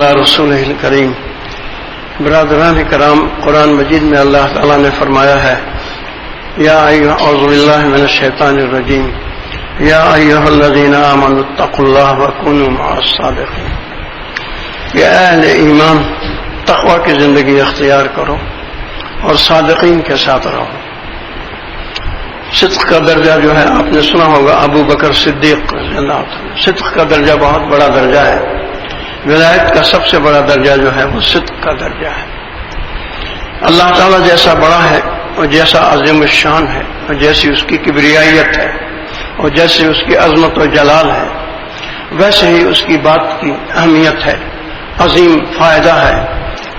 رسول کریم. برادران کرام، قرآن مجید میں اللہ تعالیٰ نے فرمایا ہے یا اعوذ باللہ من الشیطان الرجیم یا ایھا الذین آمنوا اتقوا اللہ وکونوا مع الصادقین. کہ اہل ایمان تقوی کی زندگی اختیار کرو اور صادقین کے ساتھ رہو. صدق کا درجہ جو ہے آپ نے سنا ہوگا، ابو بکر صدیق رضی اللہ عنہ. صدق کا درجہ بہت بڑا درجہ ہے. ولایت کا سب سے بڑا درجہ جو ہے وہ صدق کا درجہ ہے. اللہ تعالیٰ جیسا بڑا ہے اور جیسا عظیم الشان ہے اور جیسی اس کی کبریائیت ہے اور جیسے اس کی عظمت و جلال ہے، ویسے ہی اس کی بات کی اہمیت ہے، عظیم فائدہ ہے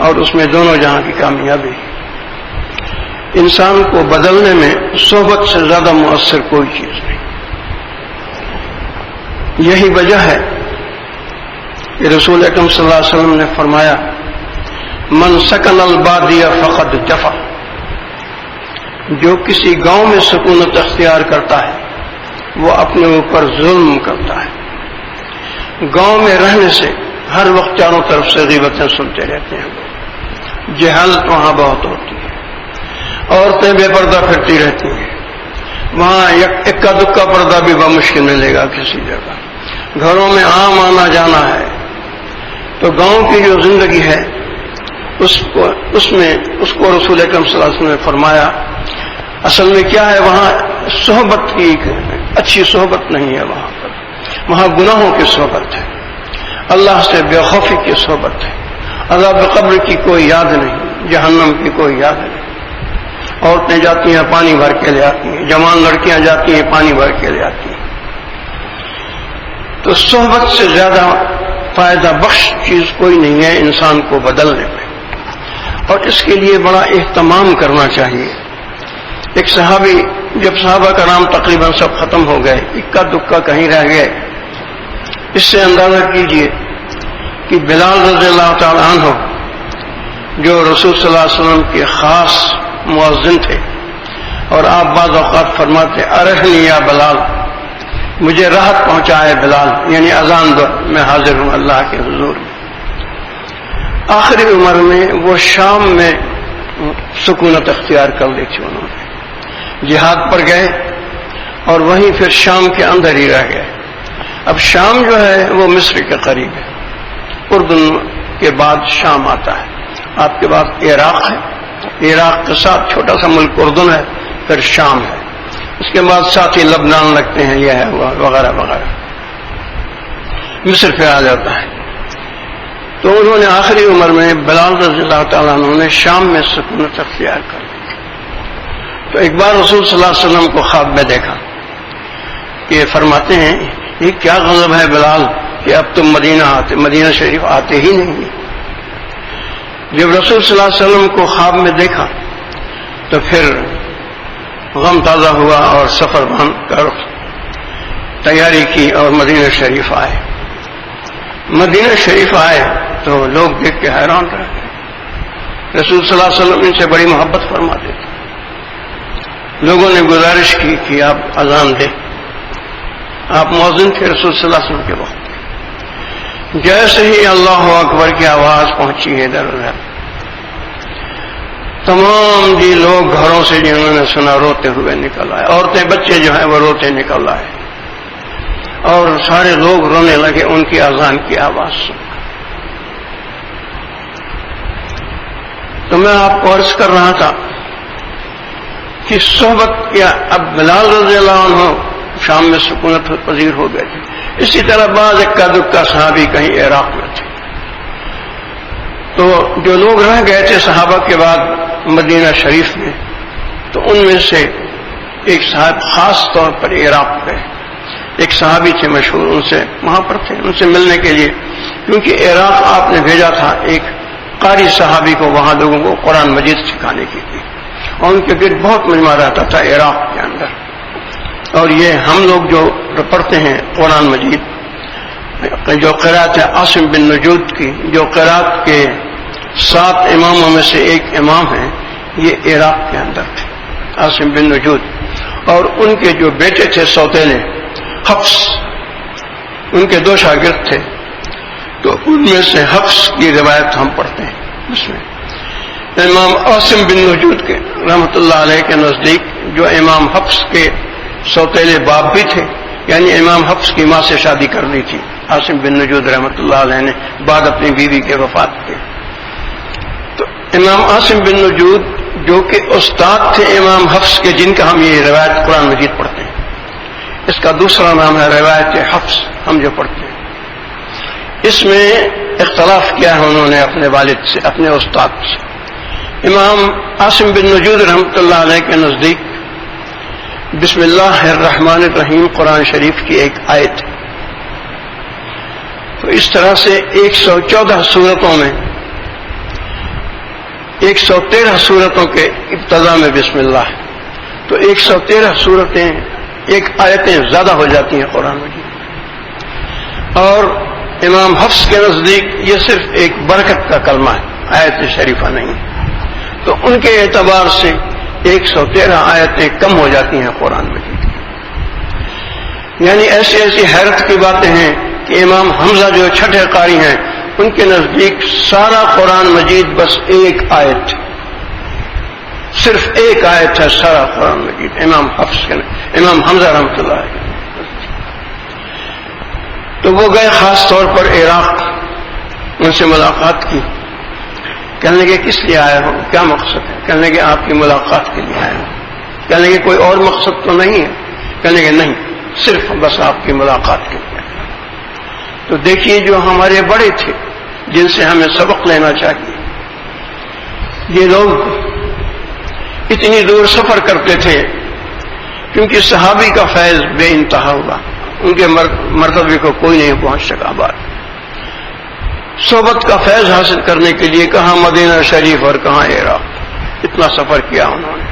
اور اس میں دونوں جہاں کی کامیابی ہے. انسان کو بدلنے میں صحبت سے زیادہ مؤثر کوئی چیز نہیں. یہی وجہ ہے کہ رسول اکرم صلی اللہ علیہ وسلم نے فرمایا من سکن البادیہ فقد جفا. جو کسی گاؤں میں سکونت اختیار کرتا ہے وہ اپنے اوپر ظلم کرتا ہے. گاؤں میں رہنے سے ہر وقت چاروں طرف سے غیبتیں سنتے رہتے ہیں، جہالت وہاں بہت ہوتی ہے، عورتیں بے پردہ پھرتی رہتی ہیں، وہاں اکا دکا پردہ بھی بمشکل ملے گا کسی جگہ. گھروں میں عام آنا جانا ہے. تو گاؤں کی جو زندگی ہے اس کو رسول اکرم صلی اللہ علیہ وسلم نے فرمایا اصل میں کیا ہے، وہاں صحبت کی اچھی صحبت نہیں ہے. وہاں گناہوں کی صحبت ہے، اللہ سے بے خوفی کی صحبت ہے، عذاب قبر کی کوئی یاد نہیں، جہنم کی کوئی یاد نہیں. عورتیں جاتی ہیں پانی بھر کے لے آتی ہیں، جوان لڑکیاں جاتی ہیں پانی بھر کے لے آتی ہیں. تو صحبت سے زیادہ فائدہ بخش چیز کوئی نہیں ہے انسان کو بدلنے میں، اور اس کے لیے بڑا اہتمام کرنا چاہیے. ایک صحابی، جب صحابہ کا نام تقریباً سب ختم ہو گئے، اکا دکا کہیں رہ گئے، اس سے اندازہ کیجئے کہ بلال رضی اللہ تعالیٰ عنہ جو رسول صلی اللہ علیہ وسلم کے خاص مؤذن تھے، اور آپ بعض اوقات فرماتے ارحنی یا بلال، مجھے راحت پہنچائے بلال، یعنی اذان دو میں حاضر ہوں اللہ کے حضور میں. آخری عمر میں وہ شام میں سکونت اختیار کر لی تھی. انہوں نے جہاد پر گئے اور وہیں پھر شام کے اندر ہی رہ گئے. اب شام جو ہے وہ مصر کے قریب ہے، اردن کے بعد شام آتا ہے، آپ کے بعد عراق ہے، عراق کے ساتھ چھوٹا سا ملک اردن ہے، پھر شام ہے، اس کے بعد ساتھ ہی لبنان لگتے ہیں، یہ ہے وغیرہ وغیرہ، مصر پہ آ جاتا ہے. تو انہوں نے آخری عمر میں بلال رضی اللہ تعالیٰ عنہ نے شام میں سکونت اختیار کر لی. تو ایک بار رسول صلی اللہ علیہ وسلم کو خواب میں دیکھا کہ فرماتے ہیں یہ کیا غضب ہے بلال کہ اب تم مدینہ شریف آتے ہی نہیں. جب رسول صلی اللہ علیہ وسلم کو خواب میں دیکھا تو پھر غم تازہ ہوا اور سفر بند کر تیاری کی اور مدینہ شریف آئے. مدینہ شریف آئے تو لوگ دیکھ کے حیران رہ گئے. رسول صلی اللہ علیہ وسلم ان سے بڑی محبت فرماتے تھے. لوگوں نے گزارش کی کہ آپ اذان دیں. آپ مؤذن تھے رسول صلی اللہ علیہ وسلم کے وقت. جیسے ہی اللہ اکبر کی آواز پہنچی ہے ادھر ادھر، تمام جی لوگ گھروں سے جنہوں نے سنا روتے ہوئے نکل آئے. عورتیں بچے جو ہیں وہ روتے نکل آئے اور سارے لوگ رونے لگے ان کی اذان کی آواز سن. تو میں آپ کو عرض کر رہا تھا کہ صحبت کیا. اب بلال رضی اللہ عنہ شام میں سکونت پذیر ہو گئے تھے. اسی طرح بعض اکا دکا صحابی کہیں عراق میں تھے. تو جو لوگ رہ گئے تھے صحابہ کے بعد مدینہ شریف میں، تو ان میں سے ایک صاحب خاص طور پر عراق گئے. ایک صحابی تھے مشہور، ان سے وہاں پر تھے، ان سے ملنے کے لیے، کیونکہ عراق آپ نے بھیجا تھا ایک قاری صحابی کو وہاں لوگوں کو قرآن مجید سکھانے کے لیے، اور ان کے گرد بہت مجمع رہتا تھا عراق کے اندر. اور یہ ہم لوگ جو پڑھتے ہیں قرآن مجید، جو قرات ہے عاصم بن نجود کی، جو قرات کے 7 اماموں میں سے ایک امام ہیں، یہ عراق کے اندر تھے، عاصم بن نجود. اور ان کے جو بیٹے تھے سوتیلے، حفص، ان کے 2 شاگرد تھے. تو ان میں سے حفص کی روایت ہم پڑھتے ہیں. اس میں امام عاصم بن نجود کے رحمۃ اللہ علیہ کے نزدیک جو امام حفص کے سوتیلے باپ بھی تھے، یعنی امام حفص کی ماں سے شادی کر لی تھی عاصم بن نجود رحمۃ اللہ علیہ نے بعد اپنی بیوی کے وفات کے. تو امام عاصم بن نجود جو کہ استاد تھے امام حفص کے، جن کا ہم یہ روایت قرآن مجید پڑھتے ہیں، اس کا دوسرا نام ہے روایت حفص ہم جو پڑھتے ہیں. اس میں اختلاف کیا ہے انہوں نے اپنے والد سے، اپنے استاد سے. امام عاصم بن نجود رحمۃ اللہ علیہ کے نزدیک بسم اللہ الرحمن الرحیم قرآن شریف کی ایک آیت ہے. تو اس طرح سے 114 سورتوں میں 113 سورتوں کے ابتدا میں بسم اللہ ہے. تو 113 سورتیں ایک آیتیں زیادہ ہو جاتی ہیں قرآن مجید. اور امام حفص کے نزدیک یہ صرف ایک برکت کا کلمہ ہے، آیت شریفہ نہیں. تو ان کے اعتبار سے 113 آیتیں کم ہو جاتی ہیں قرآن مجید. یعنی ایسی ایسی حیرت کی باتیں ہیں کہ امام حمزہ جو چھٹے قاری ہیں، ان کے نزدیک سارا قرآن مجید بس ایک آیت، صرف ایک آیت ہے سارا قرآن مجید. امام حفص کے امام حمزہ رحمۃ اللہ علیہ. تو وہ گئے خاص طور پر عراق، ان سے ملاقات کی. کہنے لگے کس لیے آئے ہو، کیا مقصد ہے؟ کہنے لگے آپ کی ملاقات کے لیے آئے ہو. کہنے لگے کوئی اور مقصد تو نہیں ہے؟ کہنے لگے نہیں، صرف بس آپ کی ملاقات کے لیے. تو دیکھیے جو ہمارے بڑے تھے جن سے ہمیں سبق لینا چاہیے، یہ لوگ اتنی دور سفر کرتے تھے کیونکہ صحابی کا فیض بے انتہا ہوا، ان کے مرتبے کو کوئی نہیں پہنچ سکا. بعد صحبت کا فیض حاصل کرنے کے لیے کہاں مدینہ شریف اور کہاں عراق، اتنا سفر کیا انہوں نے.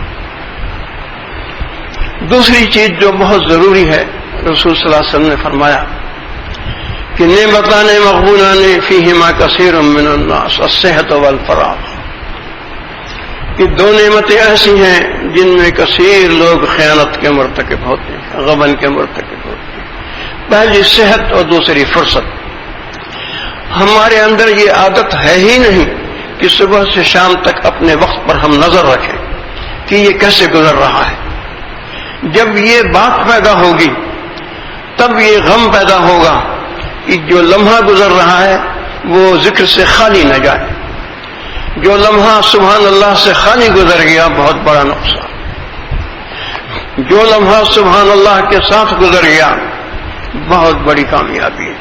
دوسری چیز جو بہت ضروری ہے، رسول صلی اللہ علیہ وسلم نے فرمایا کہ نعمتان مغبونان فیہما کثیر من الناس الصحت والفراغ. کہ دو نعمتیں ایسی ہیں جن میں کثیر لوگ خیانت کے مرتکب ہوتے ہیں، غبن کے مرتکب ہوتے ہیں. پہلی صحت اور دوسری فرصت. ہمارے اندر یہ عادت ہے ہی نہیں کہ صبح سے شام تک اپنے وقت پر ہم نظر رکھیں کہ یہ کیسے گزر رہا ہے. جب یہ بات پیدا ہوگی تب یہ غم پیدا ہوگا کہ جو لمحہ گزر رہا ہے وہ ذکر سے خالی نہ جائے. جو لمحہ سبحان اللہ سے خالی گزر گیا بہت بڑا نقصان. جو لمحہ سبحان اللہ کے ساتھ گزر گیا بہت بڑی کامیابی ہے.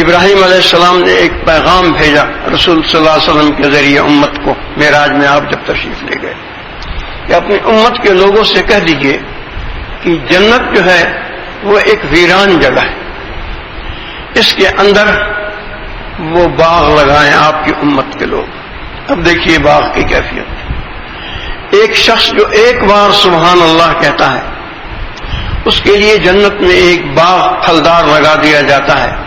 ابراہیم علیہ السلام نے ایک پیغام بھیجا رسول صلی اللہ علیہ وسلم کے ذریعے امت کو. معراج میں آپ جب تشریف لے گئے کہ اپنی امت کے لوگوں سے کہہ دیجئے کہ جنت جو ہے وہ ایک ویران جگہ ہے، اس کے اندر وہ باغ لگائیں آپ کی امت کے لوگ. اب دیکھیے باغ کی کیفیت. ایک شخص جو ایک بار سبحان اللہ کہتا ہے اس کے لیے جنت میں ایک باغ پھلدار لگا دیا جاتا ہے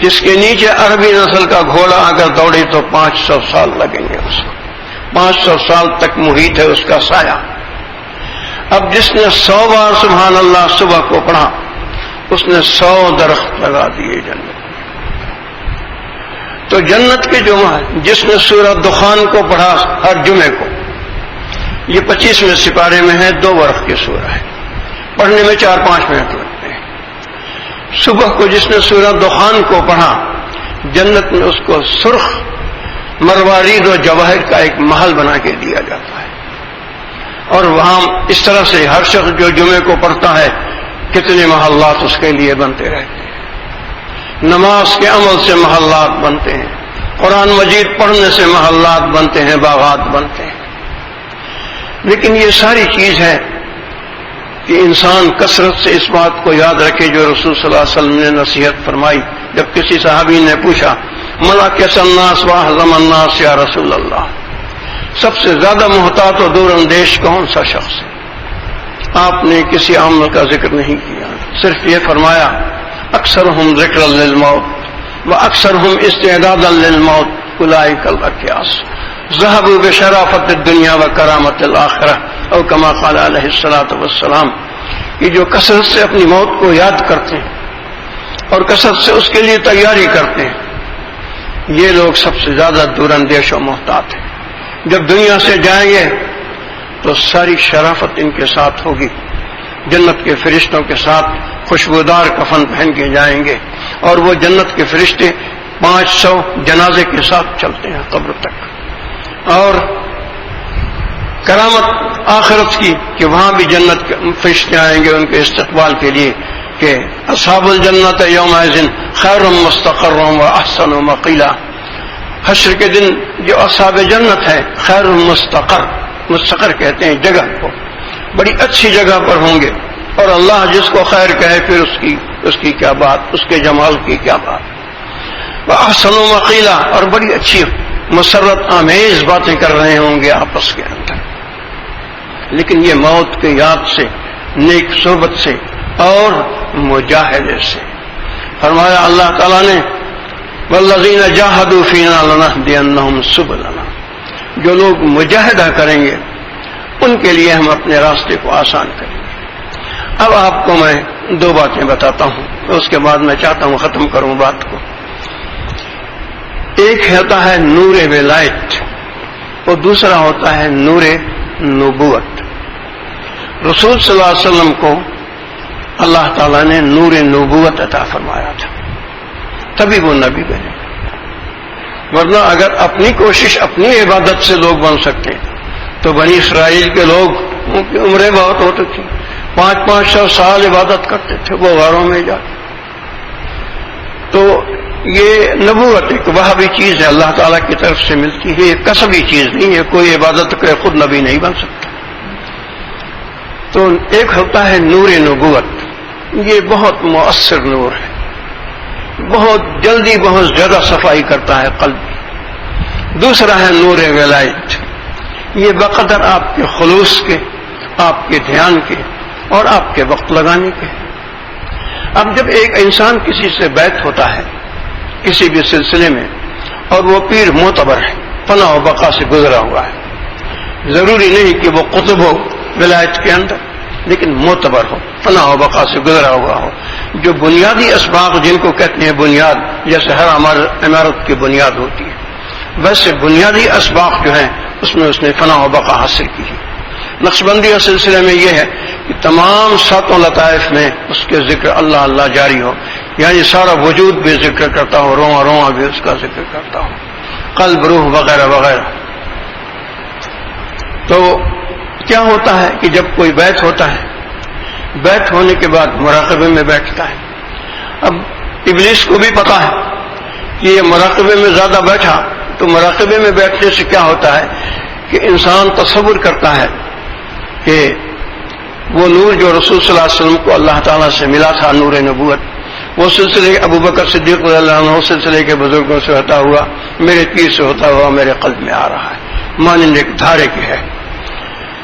جس کے نیچے عربی نسل کا گھوڑا اگر دوڑے تو 500 سال لگیں گے. اس کو 500 سال تک محیط ہے اس کا سایہ. اب جس نے 100 بار سبحان اللہ صبح کو پڑھا اس نے 100 درخت لگا دیے جنت. تو جنت کے جمعہ جس نے سورہ دخان کو پڑھا ہر جمعے کو، یہ 25ویں سپارے میں ہے، 2 ورق کی سورہ ہے، پڑھنے میں 4-5 منٹ لگتے ہیں. صبح کو جس نے سورہ دخان کو پڑھا جنت میں اس کو سرخ مروارید و جواہر کا ایک محل بنا کے دیا جاتا ہے. اور وہاں اس طرح سے ہر شخص جو جمعے کو پڑھتا ہے کتنے محلات اس کے لیے بنتے رہتے ہیں. نماز کے عمل سے محلات بنتے ہیں، قرآن مجید پڑھنے سے محلات بنتے ہیں، باغات بنتے ہیں. لیکن یہ ساری چیز ہے کہ انسان کثرت سے اس بات کو یاد رکھے جو رسول صلی اللہ علیہ وسلم نے نصیحت فرمائی. جب کسی صحابی نے پوچھا ملاکس الناس واحزم الناس یا رسول اللہ، سب سے زیادہ محتاط و دور اندیش کون سا شخص ہے؟ آپ نے کسی عمل کا ذکر نہیں کیا، صرف یہ فرمایا اکثرہم ذکر للموت و اکثرہم استعدادا للموت اولئک الاکیاس ذهبوا بشرافت الدنیا و کرامت الآخرہ او کما قال علیہ الصلوۃ والسلام. کہ جو کثرت سے اپنی موت کو یاد کرتے ہیں اور کثرت سے اس کے لیے تیاری کرتے ہیں یہ لوگ سب سے زیادہ دور اندیش و محتاط ہیں. جب دنیا سے جائیں گے تو ساری شرافت ان کے ساتھ ہوگی. جنت کے فرشتوں کے ساتھ خوشبودار کفن پہن کے جائیں گے، اور وہ جنت کے فرشتے 500 جنازے کے ساتھ چلتے ہیں قبر تک. اور کرامت آخرت کی کہ وہاں بھی جنت کے فرشتے آئیں گے ان کے استقبال کے لیے کہ اصحاب الجنت یومئذ خیر مستقر و احسن مقیلا. حشر کے دن جو اصحاب جنت ہے خیر مستقر کہتے ہیں جگہ کو، بڑی اچھی جگہ پر ہوں گے. اور اللہ جس کو خیر کہے پھر اس کی کیا بات، اس کے جمال کی کیا بات. احسن مقیلا، اور بڑی اچھی مسرت آمیز باتیں کر رہے ہوں گے آپس کے اندر. لیکن یہ موت کے یاد سے، نیک صحبت سے اور مجاہدے سے. فرمایا اللہ تعالیٰ نے والذین جاہدوا فینا لنہدینہم سبلنا، جو لوگ مجاہدہ کریں گے ان کے لیے ہم اپنے راستے کو آسان کریں گے. اب آپ کو میں 2 باتیں بتاتا ہوں، اس کے بعد میں چاہتا ہوں ختم کروں بات کو. ایک ہوتا ہے نور ولایت اور دوسرا ہوتا ہے نور نبوت. رسول صلی اللہ علیہ وسلم کو اللہ تعالیٰ نے نور نبوت عطا فرمایا تھا، تبھی وہ نبی بنے. ورنہ اگر اپنی کوشش اپنی عبادت سے لوگ بن سکتے تو بنی اسرائیل کے لوگ ان کی عمریں بہت ہوتی تھیں، 500 سال عبادت کرتے تھے وہ غاروں میں جا. تو یہ نبوت ایک وہابی چیز ہے، اللہ تعالیٰ کی طرف سے ملتی ہے، یہ کسبی چیز نہیں ہے. کوئی عبادت کرے خود نبی نہیں بن سکتا. تو ایک ہوتا ہے نور نبوت، یہ بہت مؤثر نور ہے، بہت جلدی بہت زیادہ صفائی کرتا ہے قلب. دوسرا ہے نور ولایت، یہ بقدر آپ کے خلوص کے، آپ کے دھیان کے اور آپ کے وقت لگانے کے. اب جب ایک انسان کسی سے بیعت ہوتا ہے کسی بھی سلسلے میں اور وہ پیر معتبر ہے، فنا و بقا سے گزرا ہوا ہے، ضروری نہیں کہ وہ قطب ہو ولایت کے اندر، لیکن معتبر ہو، فنا و بقا سے گزرا ہوا ہو. جو بنیادی اسباق جن کو کہتے ہیں بنیاد، جیسے ہر عمارت کی بنیاد ہوتی ہے، ویسے بنیادی اسباق جو ہیں اس میں اس نے فنا و بقا حاصل کی ہے. نقشبندی کے سلسلے میں یہ ہے کہ تمام 7 لطائف میں اس کے ذکر اللہ اللہ جاری ہو، یعنی سارا وجود بھی ذکر کرتا ہو، رواں رواں بھی اس کا ذکر کرتا ہو، قلب روح وغیرہ وغیرہ. تو کیا ہوتا ہے کہ جب کوئی بیعت ہوتا ہے، بیعت ہونے کے بعد مراقبے میں بیٹھتا ہے. اب ابلیس کو بھی پتا ہے کہ یہ مراقبے میں زیادہ بیٹھا، تو مراقبے میں بیٹھنے سے کیا ہوتا ہے کہ انسان تصور کرتا ہے کہ وہ نور جو رسول صلی اللہ علیہ وسلم کو اللہ تعالیٰ سے ملا تھا، نور نبوت، وہ سلسلے ابو بکر صدیق رضی اللہ عنہ سلسلے کے بزرگوں سے ہوتا ہوا میرے پیر سے ہوتا ہوا میرے قلب میں آ رہا ہے، مانند ایک دھارے کے ہے،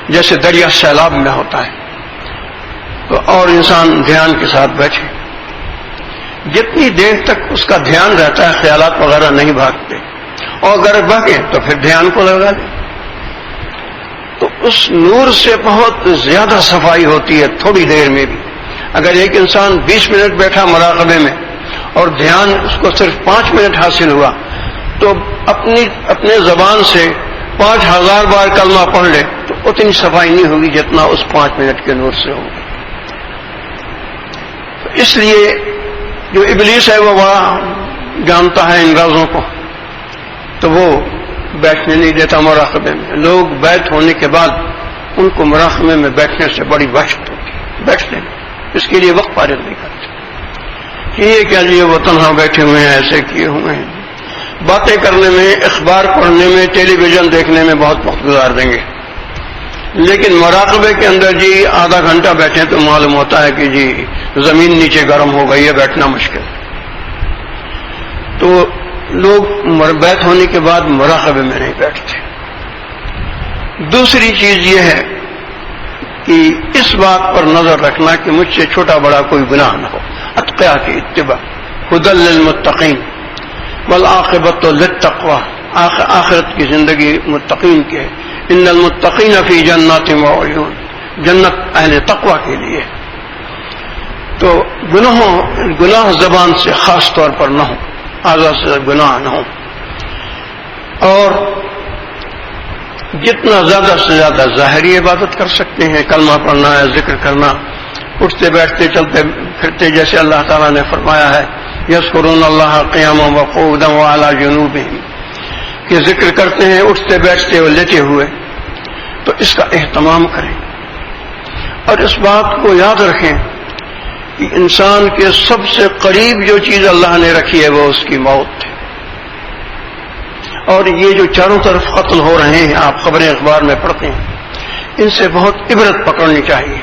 جیسے دریا سیلاب میں ہوتا ہے. تو اور انسان دھیان کے ساتھ بیٹھے، جتنی دیر تک اس کا دھیان رہتا ہے خیالات وغیرہ نہیں بھاگتے، اور اگر بھاگے تو پھر دھیان کو لگا لے. تو اس نور سے بہت زیادہ صفائی ہوتی ہے تھوڑی دیر میں بھی. اگر ایک انسان 20 منٹ بیٹھا مراقبے میں اور دھیان اس کو صرف 5 منٹ حاصل ہوا، تو اپنے زبان سے 5000 بار کلمہ پڑھ لے تو اتنی صفائی نہیں ہوگی جتنا اس 5 منٹ کے نور سے ہوگی. اس لیے جو ابلیس ہے وہ بڑا جانتا ہے ان رازوں کو، تو وہ بیٹھنے نہیں دیتا مراقبے میں. لوگ بیعت ہونے کے بعد ان کو مراقبے میں بیٹھنے سے بڑی وحشت ہوتی ہے، بیٹھتے ہیں، اس کے لیے وقت فارغ نہیں کرتے کہ یہ کیا لیے وہ تنہا بیٹھے ہوئے ہیں، ایسے کیے ہوئے ہیں. باتیں کرنے میں، اخبار پڑھنے میں، ٹیلی ویژن دیکھنے میں بہت وقت گزار دیں گے، لیکن مراقبے کے اندر جی آدھا گھنٹہ بیٹھے تو معلوم ہوتا ہے کہ جی زمین نیچے گرم ہو گئی ہے، بیٹھنا مشکل. تو لوگ بیعت ہونے کے بعد مراقبے میں نہیں بیٹھتے. دوسری چیز یہ ہے کہ اس بات پر نظر رکھنا کہ مجھ سے چھوٹا بڑا کوئی گناہ نہ ہو. اتقیاء کی اتباع، ھدی للمتقین والعاقبۃ للتقوی، آخرت کی زندگی متقین کی ہے. ان المتقین فی جنات وعیون، جنت اہل تقوی کے لیے. تو گناہ زبان سے خاص طور پر نہ ہو، آزاد سے گناہ نہ ہو. اور جتنا زیادہ سے زیادہ ظاہری عبادت کر سکتے ہیں، کلمہ پڑھنا ہے، ذکر کرنا، اٹھتے بیٹھتے چلتے پھرتے، جیسے اللہ تعالیٰ نے فرمایا ہے یذکرون اللہ قیاما وقعودا وعلی جنوبہم، کہ ذکر کرتے ہیں اٹھتے بیٹھتے اور لیٹے ہوئے، تو اس کا اہتمام کریں اور اس بات کو یاد رکھیں کہ انسان کے سب سے قریب جو چیز اللہ نے رکھی ہے وہ اس کی موت ہے۔ اور یہ جو چاروں طرف قتل ہو رہے ہیں، آپ خبریں اخبار میں پڑھتے ہیں، ان سے بہت عبرت پکڑنی چاہیے۔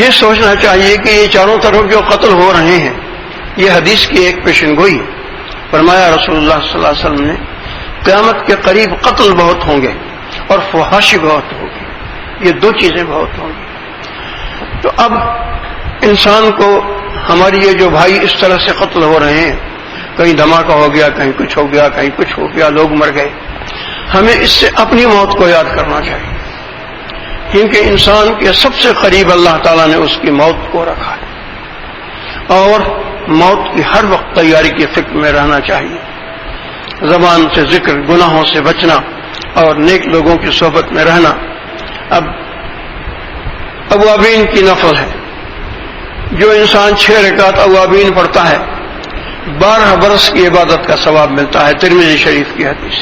یہ سوچنا چاہیے کہ یہ چاروں طرف جو قتل ہو رہے ہیں یہ حدیث کی ایک پیشن گوئی۔ فرمایا رسول اللہ صلی اللہ علیہ وسلم نے قیامت کے قریب قتل بہت ہوں گے اور فحاشی بہت ہوگی، یہ دو چیزیں بہت ہوں گی۔ تو اب انسان کو ہماری یہ جو بھائی اس طرح سے قتل ہو رہے ہیں، کہیں دھماکہ ہو گیا، کہیں کچھ ہو گیا، کہیں کچھ ہو گیا، لوگ مر گئے، ہمیں اس سے اپنی موت کو یاد کرنا چاہیے، کیونکہ انسان کے سب سے قریب اللہ تعالیٰ نے اس کی موت کو رکھا ہے، اور موت کی ہر وقت تیاری کی فکر میں رہنا چاہیے۔ زبان سے ذکر، گناہوں سے بچنا اور نیک لوگوں کی صحبت میں رہنا۔ اب اوابین کی نفل ہے، جو انسان 6 رکعت اوابین پڑھتا ہے 12 برس کی عبادت کا ثواب ملتا ہے، ترمذی شریف کی حدیث۔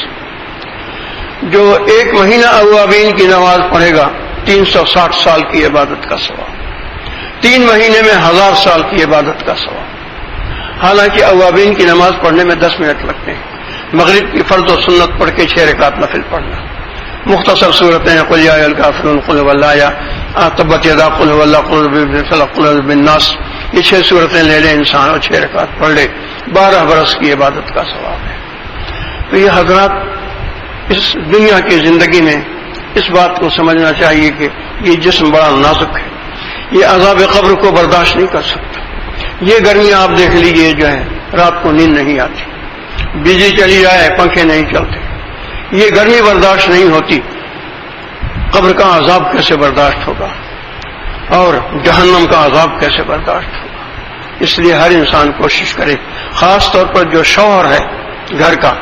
جو 1 مہینہ اوابین کی نماز پڑھے گا 360 سال کی عبادت کا ثواب، 3 مہینے میں 1000 سال کی عبادت کا ثواب۔ حالانکہ اوابین کی نماز پڑھنے میں 10 منٹ لگتے ہیں، مغرب کی فرض و سنت پڑھ کے 6 رکعت نفل پڑھنا، مختصر صورتیں ہیں، قل یا ایھا الکافرون، قل هو اللہ، یا تبت یدا، قل هو اللہ، قل بالفلق، قل بالناس، یہ 6 صورتیں لے لے انسان اور 6 رکعت پڑھ لے، 12 برس کی عبادت کا ثواب ہے۔ تو یہ حضرات اس دنیا کی زندگی میں اس بات کو سمجھنا چاہیے کہ یہ جسم بڑا نازک ہے، یہ عذاب قبر کو برداشت نہیں کر سکتا۔ یہ گرمی آپ دیکھ لیجئے، جو ہے رات کو نیند نہیں آتی، بجلی چلی جائے پنکھے نہیں چلتے، یہ گرمی برداشت نہیں ہوتی، قبر کا عذاب کیسے برداشت ہوگا اور جہنم کا عذاب کیسے برداشت ہوگا۔ اس لیے ہر انسان کوشش کرے، خاص طور پر جو شوہر ہے گھر کا،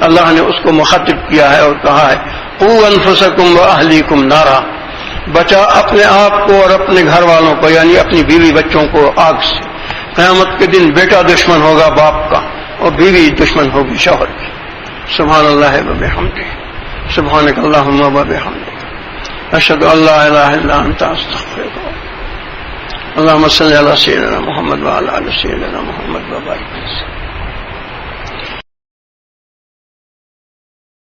اللہ نے اس کو مخاطب کیا ہے اور کہا ہے قوا انفسکم واہلیکم نارا، بچا اپنے آپ کو اور اپنے گھر والوں کو، یعنی اپنی بیوی بچوں کو آگ سے۔ قیامت کے دن بیٹا دشمن ہوگا باپ کا اور بیوی دشمن ہوگی شوہر کی۔ سبحان اللہ وبحمدہ، سبحانک اللہم وبحمدک، اشہد ان لا الہ الا انت استغفرک۔ اللہم صلی علی سیدنا محمد وعلی آل سیدنا محمد وبارک وسلم۔